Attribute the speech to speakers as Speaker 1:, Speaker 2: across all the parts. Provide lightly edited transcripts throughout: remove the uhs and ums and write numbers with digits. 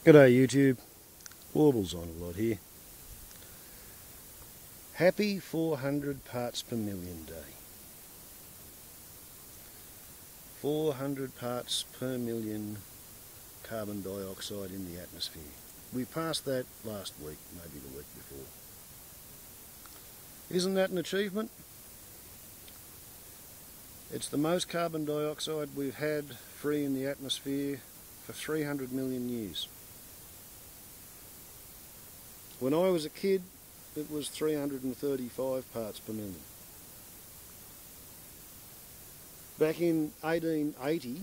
Speaker 1: G'day YouTube, Warbles on a lot here. Happy 400 parts per million day. 400 parts per million carbon dioxide in the atmosphere. We passed that last week, maybe the week before. Isn't that an achievement? It's the most carbon dioxide we've had free in the atmosphere for 300 million years. When I was a kid, it was 335 parts per million. Back in 1880,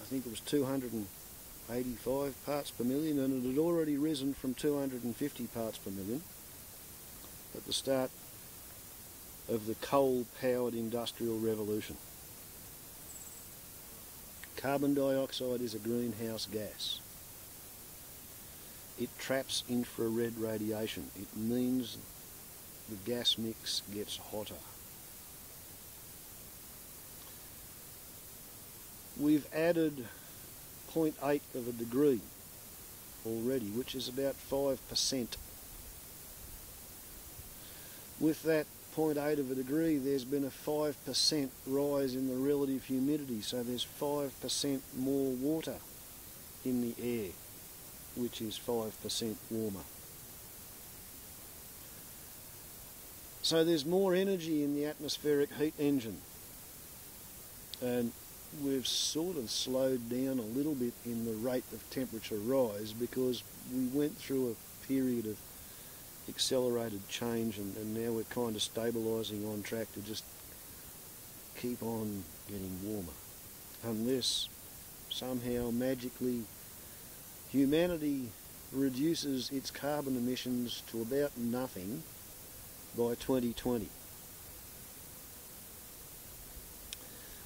Speaker 1: I think it was 285 parts per million, and it had already risen from 250 parts per million at the start of the coal-powered industrial revolution. Carbon dioxide is a greenhouse gas. It traps infrared radiation. It means the gas mix gets hotter. We've added 0.8 of a degree already, which is about 5%. With that 0.8 of a degree, there's been a 5% rise in the relative humidity, so there's 5% more water in the air, which is 5% warmer. So there's more energy in the atmospheric heat engine, and we've sort of slowed down a little bit in the rate of temperature rise because we went through a period of accelerated change, and now we're kind of stabilising on track to just keep on getting warmer, unless somehow magically humanity reduces its carbon emissions to about nothing by 2020.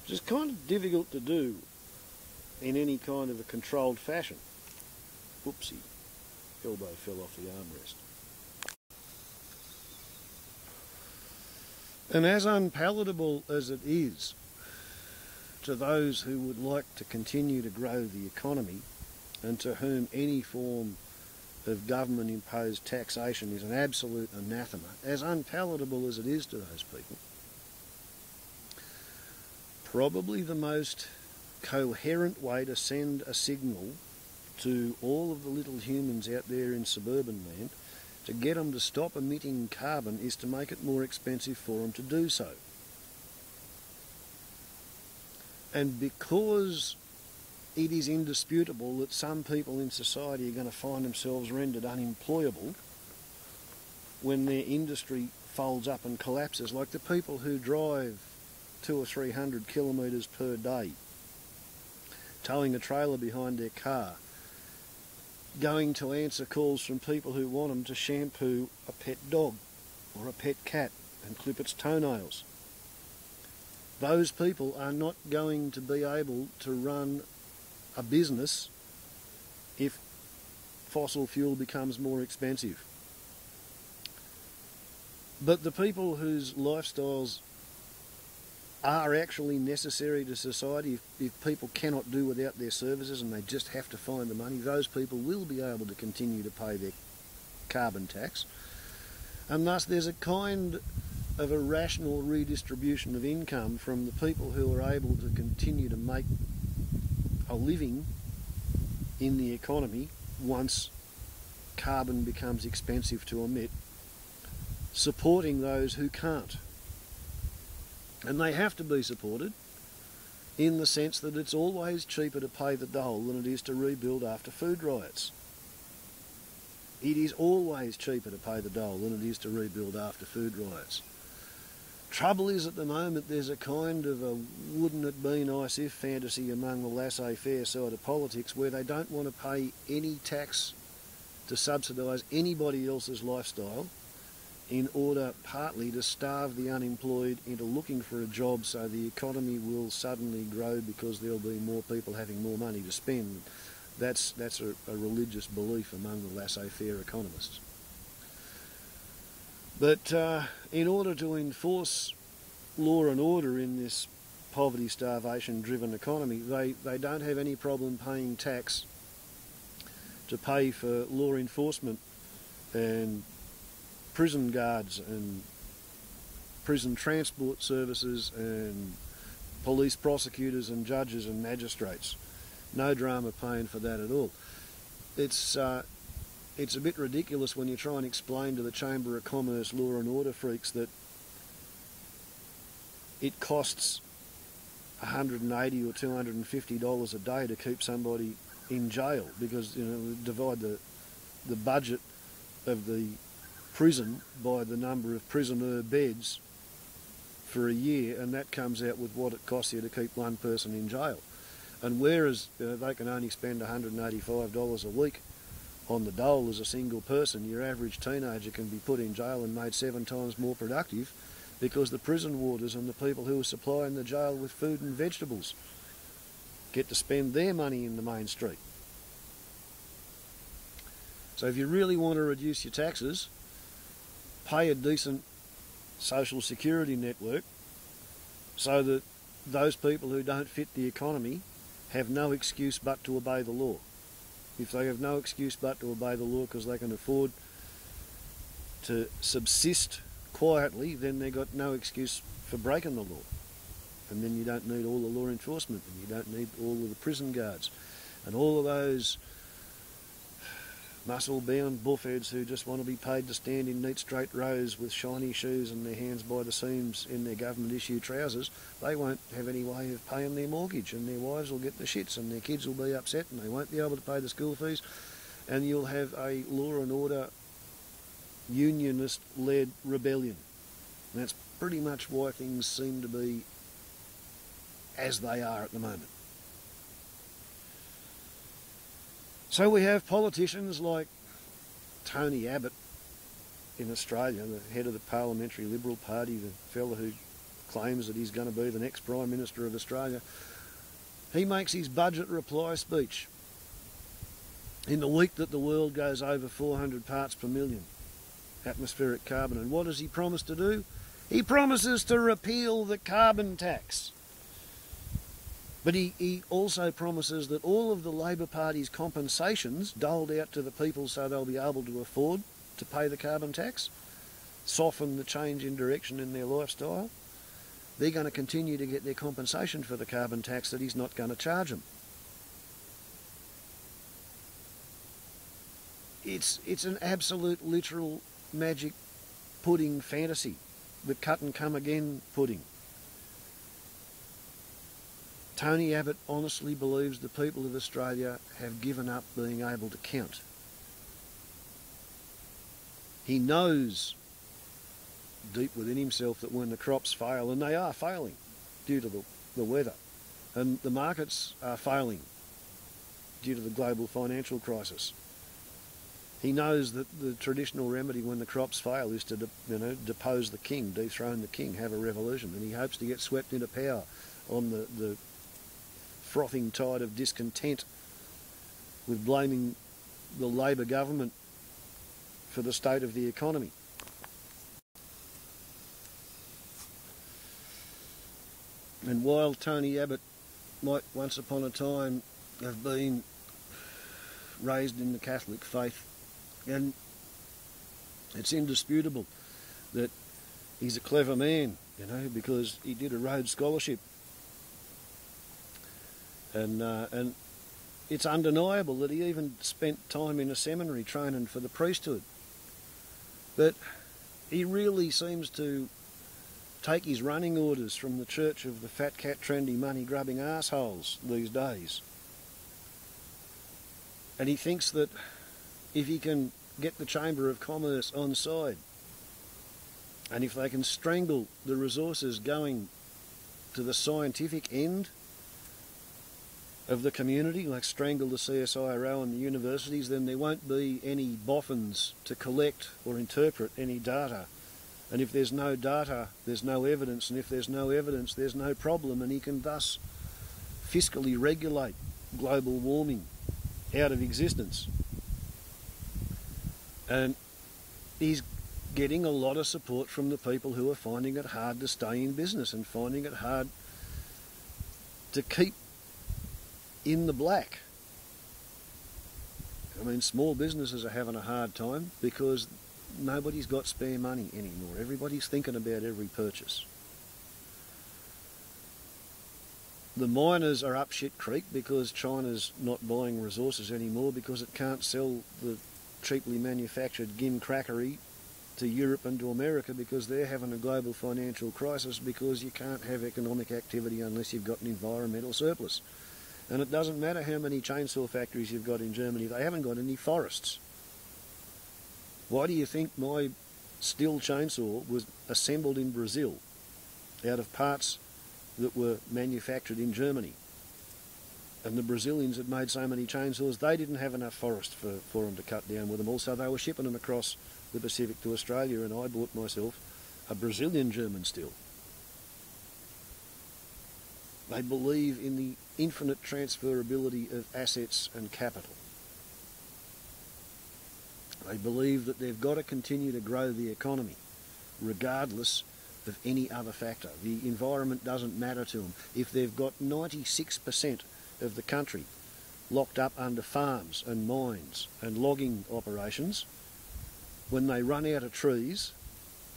Speaker 1: Which is kind of difficult to do in any kind of a controlled fashion. Whoopsie, elbow fell off the armrest. And as unpalatable as it is to those who would like to continue to grow the economy, and to whom any form of government-imposed taxation is an absolute anathema, as unpalatable as it is to those people, probably the most coherent way to send a signal to all of the little humans out there in suburban land to get them to stop emitting carbon is to make it more expensive for them to do so. And because it is indisputable that some people in society are going to find themselves rendered unemployable when their industry folds up and collapses, like the people who drive 200 or 300 kilometres per day, towing a trailer behind their car, going to answer calls from people who want them to shampoo a pet dog or a pet cat and clip its toenails. Those people are not going to be able to run a business if fossil fuel becomes more expensive. But the people whose lifestyles are actually necessary to society, if people cannot do without their services and they just have to find the money, those people will be able to continue to pay their carbon tax. And thus there's a kind of a rational redistribution of income from the people who are able to continue to make a living in the economy once carbon becomes expensive to emit, supporting those who can't. And they have to be supported in the sense that it's always cheaper to pay the dole than it is to rebuild after Food-Riots. It is always cheaper to pay the dole than it is to rebuild after Food-Riots. Trouble is, at the moment, there's a kind of a wouldn't it be nice if fantasy among the laissez-faire side of politics where they don't want to pay any tax to subsidise anybody else's lifestyle in order partly to starve the unemployed into looking for a job so the economy will suddenly grow because there'll be more people having more money to spend. That's a religious belief among the laissez-faire economists. But in order to enforce law and order in this poverty, starvation driven economy, they don't have any problem paying tax to pay for law enforcement and prison guards and prison transport services and police prosecutors and judges and magistrates. No drama paying for that at all. It's a bit ridiculous when you try and explain to the Chamber of Commerce law and order freaks that it costs $180 or $250 a day to keep somebody in jail, because, you know, divide the budget of the prison by the number of prisoner beds for a year, and that comes out with what it costs you to keep one person in jail. And whereas they can only spend $185 a week on the dole as a single person, your average teenager can be put in jail and made 7 times more productive, because the prison warders and the people who are supplying the jail with food and vegetables get to spend their money in the main street. So if you really want to reduce your taxes, pay a decent social security network so that those people who don't fit the economy have no excuse but to obey the law. If they have no excuse but to obey the law because they can afford to subsist quietly, then they've got no excuse for breaking the law. And then you don't need all the law enforcement, and you don't need all of the prison guards and all of those muscle-bound buffheads who just want to be paid to stand in neat straight rows with shiny shoes and their hands by the seams in their government-issued trousers. They won't have any way of paying their mortgage, and their wives will get the shits, and their kids will be upset, and they won't be able to pay the school fees, and you'll have a law and order unionist-led rebellion. And that's pretty much why things seem to be as they are at the moment. So we have politicians like Tony Abbott in Australia, the head of the Parliamentary Liberal Party, the fella who claims that he's going to be the next Prime Minister of Australia. He makes his budget reply speech in the week that the world goes over 400 parts per million atmospheric carbon. And what does he promise to do? He promises to repeal the carbon tax. But he also promises that all of the Labor Party's compensations doled out to the people so they'll be able to afford to pay the carbon tax, soften the change in direction in their lifestyle, they're going to continue to get their compensation for the carbon tax that he's not going to charge them. It's an absolute literal magic pudding fantasy, the cut and come again pudding. Tony Abbott honestly believes the people of Australia have given up being able to count. He knows deep within himself that when the crops fail, and they are failing due to the weather, and the markets are failing due to the global financial crisis, he knows that the traditional remedy when the crops fail is to depose the king, dethrone the king, have a revolution, and he hopes to get swept into power on the frothing tide of discontent with blaming the Labor government for the state of the economy. And while Tony Abbott might once upon a time have been raised in the Catholic faith, and it's indisputable that he's a clever man, because he did a Rhodes Scholarship. And it's undeniable that he even spent time in a seminary training for the priesthood. But he really seems to take his running orders from the church of the fat cat trendy money grubbing arseholes these days. And he thinks that if he can get the Chamber of Commerce on side, and if they can strangle the resources going to the scientific end of the community, like strangle the CSIRO and the universities, then there won't be any boffins to collect or interpret any data. And if there's no data, there's no evidence, and if there's no evidence, there's no problem, and he can thus fiscally regulate global warming out of existence. And he's getting a lot of support from the people who are finding it hard to stay in business and finding it hard to keep in the black. mean, small businesses are having a hard time because nobody's got spare money anymore. Everybody's thinking about every purchase. The miners are up shit creek because China's not buying resources anymore because it can't sell the cheaply manufactured gimcrackery to Europe and to America because they're having a global financial crisis because you can't have economic activity unless you've got an environmental surplus. And it doesn't matter how many chainsaw factories you've got in Germany, they haven't got any forests. Why do you think my Stihl chainsaw was assembled in Brazil out of parts that were manufactured in Germany? And the Brazilians had made so many chainsaws, they didn't have enough forest for them to cut down with them. Also, they were shipping them across the Pacific to Australia, and I bought myself a Brazilian German Stihl. They believe in the infinite transferability of assets and capital. They believe that they've got to continue to grow the economy, regardless of any other factor. The environment doesn't matter to them. If they've got 96% of the country locked up under farms and mines and logging operations, when they run out of trees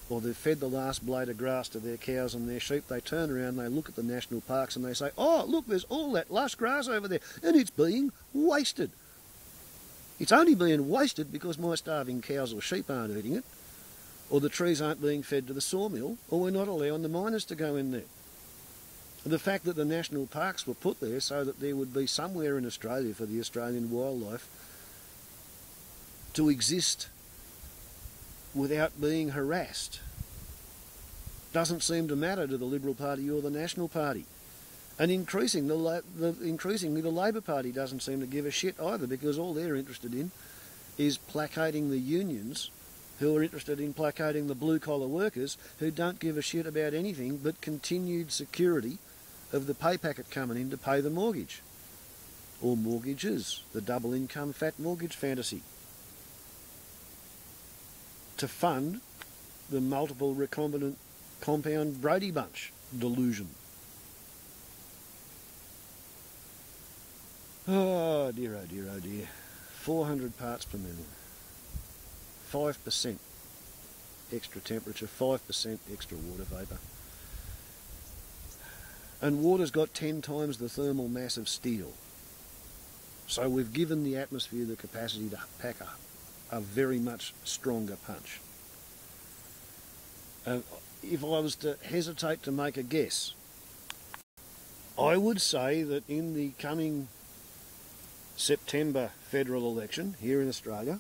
Speaker 1: or they've fed the last blade of grass to their cows and their sheep, they turn around, they look at the national parks and they say, oh, look, there's all that lush grass over there and it's being wasted. It's only being wasted because my starving cows or sheep aren't eating it, or the trees aren't being fed to the sawmill, or we're not allowing the miners to go in there. The fact that the national parks were put there so that there would be somewhere in Australia for the Australian wildlife to exist without being harassed doesn't seem to matter to the Liberal Party or the National Party. And increasingly the Labor Party doesn't seem to give a shit either, because all they're interested in is placating the unions who are interested in placating the blue-collar workers who don't give a shit about anything but continued security of the pay packet coming in to pay the mortgage. Or mortgages, the double income fat mortgage fantasy. To fund the multiple recombinant compound Brady Bunch delusion. Oh dear, oh dear, oh dear. 400 parts per million. 5% extra temperature, 5% extra water vapour. And water's got 10 times the thermal mass of steel. So we've given the atmosphere the capacity to pack a very much stronger punch. If I was to hesitate to make a guess, I would say that in the coming September federal election here in Australia,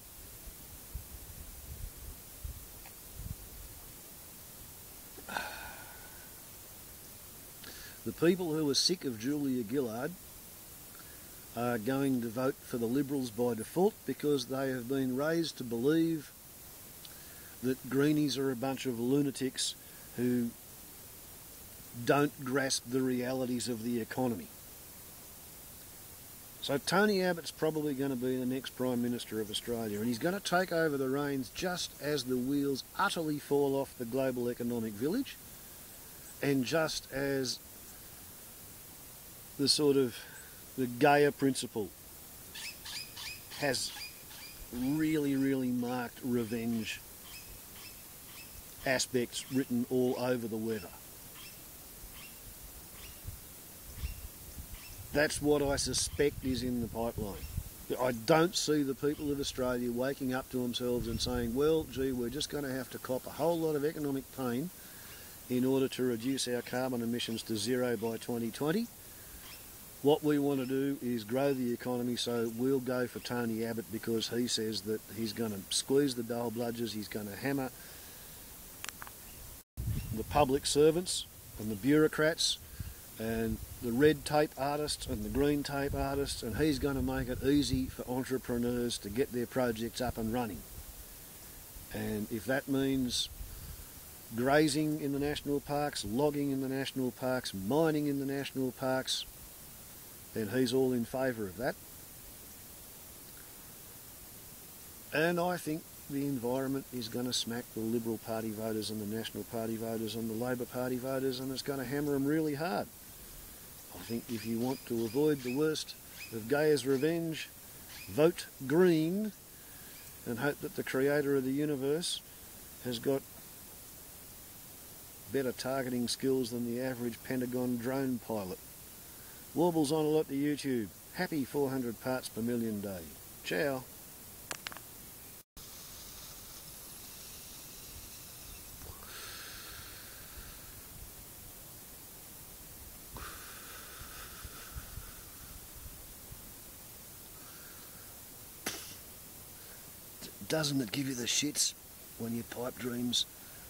Speaker 1: the people who are sick of Julia Gillard are going to vote for the Liberals by default because they have been raised to believe that Greenies are a bunch of lunatics who don't grasp the realities of the economy. So Tony Abbott's probably going to be the next Prime Minister of Australia, and he's going to take over the reins just as the wheels utterly fall off the global economic village, and just as the Gaia principle has really, really marked revenge aspects written all over the weather. That's what I suspect is in the pipeline. I don't see the people of Australia waking up to themselves and saying, well, gee, we're just going to have to cop a whole lot of economic pain in order to reduce our carbon emissions to zero by 2020. What we want to do is grow the economy, so we'll go for Tony Abbott because he says that he's going to squeeze the dole bludgers, he's going to hammer the public servants and the bureaucrats and the red tape artists and the green tape artists, and he's going to make it easy for entrepreneurs to get their projects up and running. And if that means grazing in the national parks, logging in the national parks, mining in the national parks, then he's all in favour of that. And I think the environment is going to smack the Liberal Party voters and the National Party voters and the Labor Party voters, and it's going to hammer them really hard. I think if you want to avoid the worst of Gaia's revenge, vote green and hope that the creator of the universe has got better targeting skills than the average Pentagon drone pilot. Warbles on a lot to YouTube. Happy 400 parts per million day. Ciao. Doesn't it give you the shits when your pipe dreams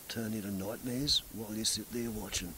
Speaker 1: turn into nightmares while you sit there watching?